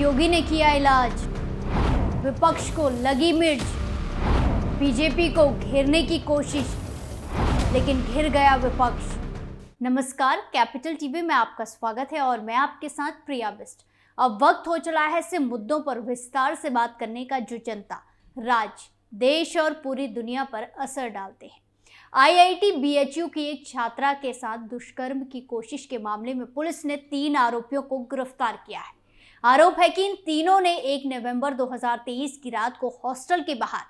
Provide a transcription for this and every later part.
योगी ने किया इलाज, विपक्ष को लगी मिर्च, बीजेपी को घेरने की कोशिश, लेकिन घिर गया विपक्ष। नमस्कार, कैपिटल टीवी में आपका स्वागत है और मैं आपके साथ प्रिया बिस्ट। अब वक्त हो चला है ऐसे मुद्दों पर विस्तार से बात करने का जो जनता, राज्य, देश और पूरी दुनिया पर असर डालते हैं। आईआईटी बीएचयू की एक छात्रा के साथ दुष्कर्म की कोशिश के मामले में पुलिस ने 3 आरोपियों को गिरफ्तार किया है। आरोप है कि इन तीनों ने 1 नवंबर 2023 की रात को हॉस्टल के बाहर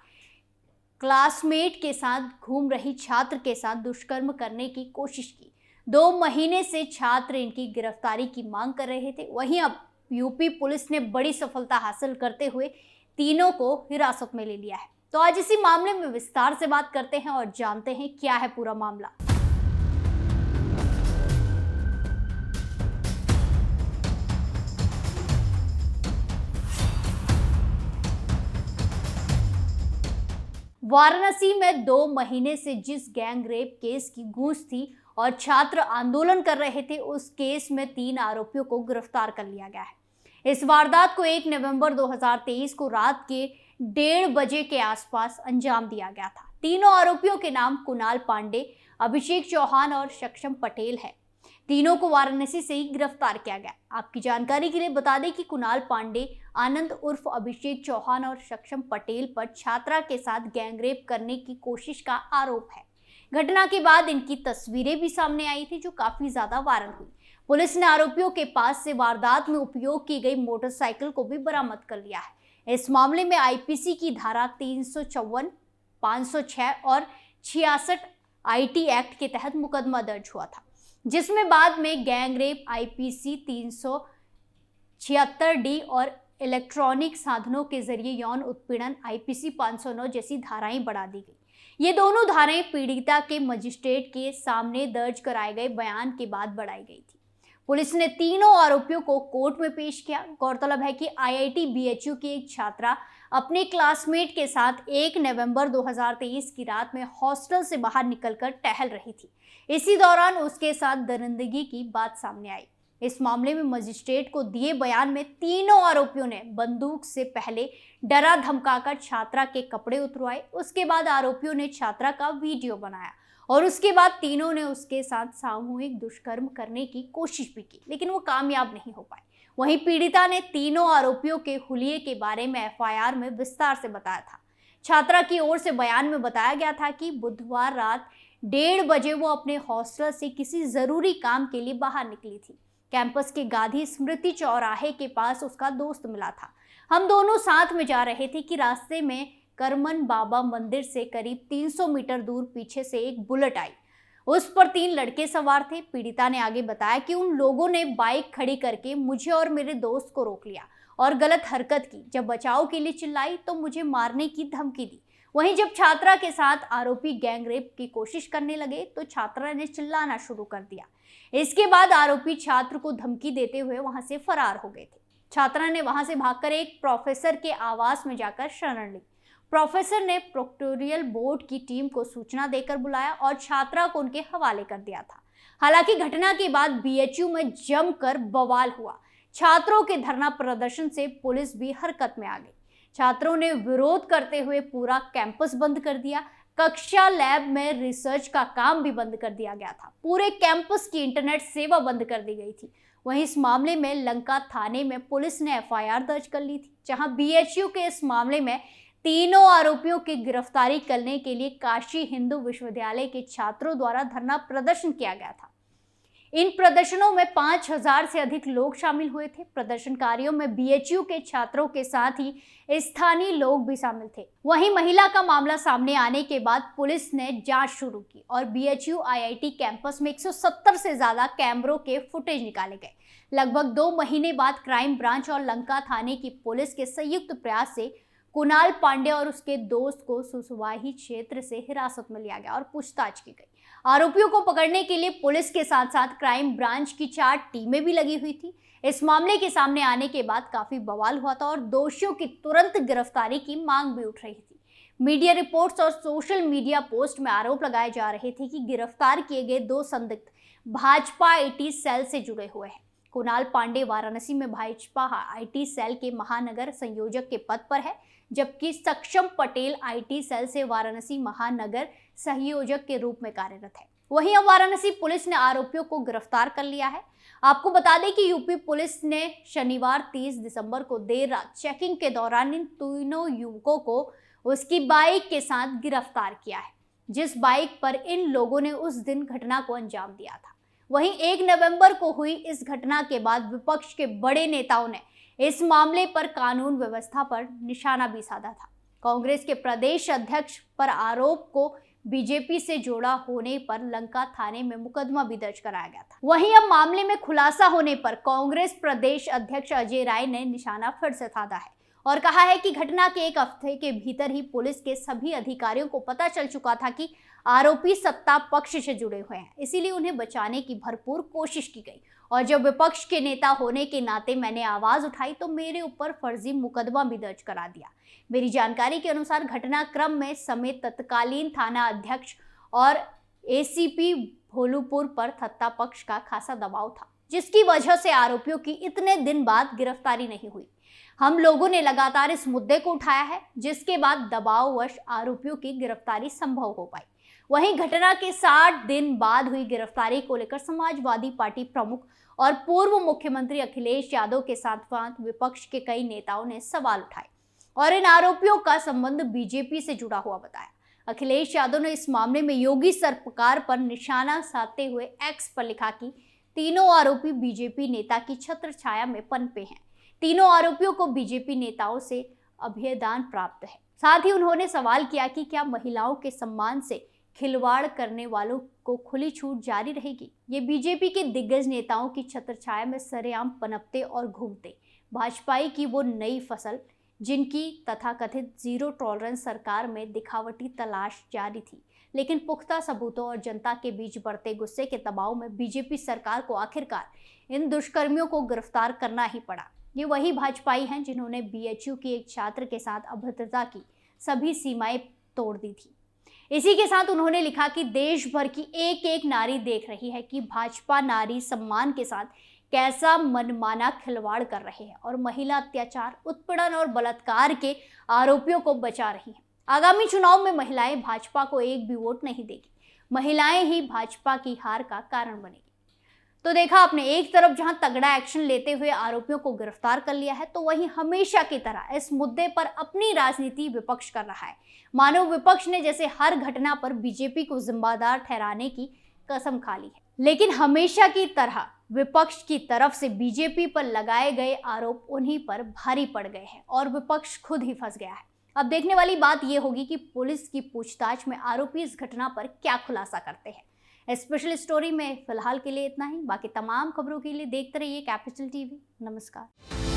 क्लासमेट के साथ घूम रही छात्र के साथ दुष्कर्म करने की कोशिश की। 2 महीने से छात्र इनकी गिरफ्तारी की मांग कर रहे थे। वहीं अब यूपी पुलिस ने बड़ी सफलता हासिल करते हुए तीनों को हिरासत में ले लिया है। तो आज इसी मामले में विस्तार से बात करते हैं और जानते हैं क्या है पूरा मामला। वाराणसी में 2 महीने से जिस गैंग रेप केस की गूंज थी और छात्र आंदोलन कर रहे थे, उस केस में 3 आरोपियों को गिरफ्तार कर लिया गया है। इस वारदात को 1 नवंबर 2023 को रात के 1:30 बजे के आसपास अंजाम दिया गया था। तीनों आरोपियों के नाम कुणाल पांडे, अभिषेक चौहान और सक्षम पटेल है। तीनों को वाराणसी से ही गिरफ्तार किया गया। आपकी जानकारी के लिए बता दें कि कुणाल पांडे, आनंद उर्फ अभिषेक चौहान और सक्षम पटेल पर छात्रा के साथ गैंगरेप करने की कोशिश का आरोप है। घटना के बाद इनकी तस्वीरें भी सामने आई थी जो काफी ज्यादा वायरल हुई। पुलिस ने आरोपियों के पास से वारदात में उपयोग की गई मोटरसाइकिल को भी बरामद कर लिया है। इस मामले में आईपीसी की धारा 354, 506 और 66 आईटी एक्ट के तहत मुकदमा दर्ज हुआ था, जिसमें बाद में गैंगरेप आईपीसी 376D और इलेक्ट्रॉनिक साधनों के जरिए यौन उत्पीड़न आईपीसी 509 जैसी धाराएं बढ़ा दी गई। ये दोनों धाराएं पीड़िता के मजिस्ट्रेट के सामने दर्ज कराए गए बयान के बाद बढ़ाई गई थी। पुलिस ने तीनों आरोपियों को कोर्ट में पेश किया। गौरतलब है कि आईआईटी बीएचयू की एक छात्रा अपने क्लासमेट के साथ 1 नवंबर 2023 की रात में हॉस्टल से बाहर निकलकर टहल रही थी। इसी दौरान उसके साथ दरिंदगी की बात सामने आई। इस मामले में मजिस्ट्रेट को दिए बयान में तीनों आरोपियों ने बंदूक से पहले डरा धमकाकर छात्रा के कपड़े उतरवाए। उसके बाद आरोपियों ने छात्रा का वीडियो बनाया और उसके बाद तीनों ने उसके साथ सामूहिक दुष्कर्म करने की कोशिश भी की, लेकिन वो कामयाब नहीं हो पाए। वहीं पीड़िता ने तीनों आरोपियों के हुलिये के बारे में एफआईआर में विस्तार से बताया था। छात्रा की ओर से बयान में बताया गया था कि बुधवार रात 1:30 बजे वो अपने हॉस्टल से किसी जरूरी काम के लिए बाहर निकली थी। कैंपस के गांधी स्मृति चौराहे के पास उसका दोस्त मिला था। हम दोनों साथ में जा रहे थे कि रास्ते में करमन बाबा मंदिर से करीब 300 मीटर दूर पीछे से एक बुलेट आई। उस पर 3 लड़के सवार थे। पीड़िता ने आगे बताया कि उन लोगों ने बाइक खड़ी करके मुझे और मेरे दोस्त को रोक लिया और गलत हरकत की। जब बचाव के लिए चिल्लाई तो मुझे मारने की धमकी दी। वहीं जब छात्रा के साथ आरोपी गैंगरेप की कोशिश करने लगे तो छात्रा ने चिल्लाना शुरू कर दिया। इसके बाद आरोपी छात्र को धमकी देते हुए वहां से फरार हो गए थे। छात्रा ने वहां से भागकर एक प्रोफेसर के आवास में जाकर शरण ली। प्रोफेसर ने प्रोक्टोरियल बोर्ड की टीम को सूचना देकर बुलाया और छात्रा को उनके हवाले कर दिया था। हालांकि घटना के बाद बीएचयू में जमकर बवाल हुआ। छात्रों के धरना प्रदर्शन से पुलिस भी हरकत में आ गई। छात्रों ने विरोध करते हुए पूरा कैंपस बंद कर दिया। कक्षा, लैब में रिसर्च का काम भी बंद कर दिया गया था। पूरे कैंपस की इंटरनेट सेवा बंद कर दी गई थी। वहीं इस मामले में लंका थाने में पुलिस ने एफआईआर दर्ज कर ली थी, जहां बीएचयू के इस मामले में तीनों आरोपियों की गिरफ्तारी करने के लिए काशी हिंदू विश्वविद्यालय के छात्रों द्वारा धरना प्रदर्शन किया गया था। इन प्रदर्शनों में 5000 से अधिक लोग शामिल हुए थे। प्रदर्शनकारियों में बीएचयू के छात्रों के साथ ही स्थानीय लोग भी शामिल थे। वहीं महिला का मामला सामने आने के बाद पुलिस ने जांच शुरू की और बीएचयू आईआईटी कैंपस में 170 से ज्यादा कैमरों के फुटेज निकाले गए। लगभग 2 महीने बाद क्राइम ब्रांच और लंका थाने की पुलिस के संयुक्त प्रयास से कुणाल पांडे और उसके दोस्त को सुसवाही क्षेत्र से हिरासत में लिया गया और पूछताछ की गई। आरोपियों को पकड़ने के लिए पुलिस के साथ साथ क्राइम ब्रांच की 4 टीमें भी लगी हुई थी। इस मामले के सामने आने के बाद काफी बवाल हुआ था और दोषियों की तुरंत गिरफ्तारी की मांग भी उठ रही थी। मीडिया रिपोर्ट्स और सोशल मीडिया पोस्ट में आरोप लगाए जा रहे थे कि गिरफ्तार किए गए 2 संदिग्ध भाजपा 80 सेल से जुड़े हुए हैं। कुणाल पांडे वाराणसी में भाजपा आईटी सेल के महानगर संयोजक के पद पर है, जबकि सक्षम पटेल आईटी सेल से वाराणसी महानगर संयोजक के रूप में कार्यरत है। वहीं अब वाराणसी पुलिस ने आरोपियों को गिरफ्तार कर लिया है। आपको बता दें कि यूपी पुलिस ने शनिवार 30 दिसंबर को देर रात चेकिंग के दौरान इन तीनों युवकों को उसकी बाइक के साथ गिरफ्तार किया है, जिस बाइक पर इन लोगों ने उस दिन घटना को अंजाम दिया था। वहीं 1 नवंबर को हुई इस घटना के बाद विपक्ष के बड़े नेताओं ने इस मामले पर कानून व्यवस्था पर निशाना भी साधा था। कांग्रेस के प्रदेश अध्यक्ष पर आरोप को बीजेपी से जोड़ा होने पर लंका थाने में मुकदमा भी दर्ज कराया गया था। वहीं अब मामले में खुलासा होने पर कांग्रेस प्रदेश अध्यक्ष अजय राय ने निशाना फिर से साधा है और कहा है कि घटना के 1 हफ्ते के भीतर ही पुलिस के सभी अधिकारियों को पता चल चुका था कि आरोपी सत्ता पक्ष से जुड़े हुए हैं, इसीलिए उन्हें बचाने की भरपूर कोशिश की गई और जब विपक्ष के नेता होने के नाते मैंने आवाज उठाई तो मेरे ऊपर फर्जी मुकदमा भी दर्ज करा दिया। मेरी जानकारी के अनुसार घटनाक्रम में समेत तत्कालीन थाना अध्यक्ष और एसीपी भोलूपुर पर सत्ता पक्ष का खासा दबाव था, जिसकी वजह से आरोपियों की इतने दिन बाद गिरफ्तारी नहीं हुई। हम लोगों ने लगातार इस मुद्दे को उठाया है, जिसके बाद दबाववश आरोपियों की गिरफ्तारी संभव हो पाई। वहीं घटना के 60 दिन बाद हुई गिरफ्तारी को लेकर समाजवादी पार्टी प्रमुख और पूर्व मुख्यमंत्री अखिलेश यादव के साथ साथ विपक्ष के कई नेताओं ने सवाल उठाए और इन आरोपियों का संबंध बीजेपी से जुड़ा हुआ बताया। अखिलेश यादव ने इस मामले में योगी सरकार पर निशाना साधते हुए एक्स पर लिखा कि तीनों आरोपी बीजेपी नेता की छत्र छाया में पनपे हैं। तीनों आरोपियों को बीजेपी नेताओं से अभयदान प्राप्त है। साथ ही उन्होंने सवाल किया कि क्या महिलाओं के सम्मान से खिलवाड़ करने वालों को खुली छूट जारी रहेगी। ये बीजेपी के दिग्गज नेताओं की छत्रछाया में सरेआम पनपते और घूमते भाजपाई की वो नई फसल, जिनकी तथाकथित जीरो टॉलरेंस सरकार में दिखावटी तलाश जारी थी, लेकिन पुख्ता सबूतों और जनता के बीच बढ़ते गुस्से के दबाव में बीजेपी सरकार को आखिरकार इन दुष्कर्मियों को गिरफ्तार करना ही पड़ा। ये वही भाजपाई हैं जिन्होंने बीएचयू के एक छात्र के साथ अभद्रता की सभी सीमाएं तोड़ दी थी। इसी के साथ उन्होंने लिखा कि देश भर की एक एक नारी देख रही है कि भाजपा नारी सम्मान के साथ कैसा मनमाना खिलवाड़ कर रहे हैं और महिला अत्याचार, उत्पीड़न और बलात्कार के आरोपियों को बचा रही हैं। आगामी चुनाव में महिलाएं भाजपा को एक भी वोट नहीं देगी। महिलाएं ही भाजपा की हार का कारण बनेगी। तो देखा आपने, एक तरफ जहां तगड़ा एक्शन लेते हुए आरोपियों को गिरफ्तार कर लिया है, तो वहीं हमेशा की तरह इस मुद्दे पर अपनी राजनीति विपक्ष कर रहा है। मानो विपक्ष ने जैसे हर घटना पर बीजेपी को जिम्मेदार ठहराने की कसम खा ली है, लेकिन हमेशा की तरह विपक्ष की तरफ से बीजेपी पर लगाए गए आरोप उन्हीं पर भारी पड़ गए हैं और विपक्ष खुद ही फंस गया है। अब देखने वाली बात यह होगी कि पुलिस की पूछताछ में आरोपी इस घटना पर क्या खुलासा करते हैं। स्पेशल स्टोरी में फिलहाल के लिए इतना ही। बाकी तमाम खबरों के लिए देखते रहिए कैपिटल टीवी। नमस्कार।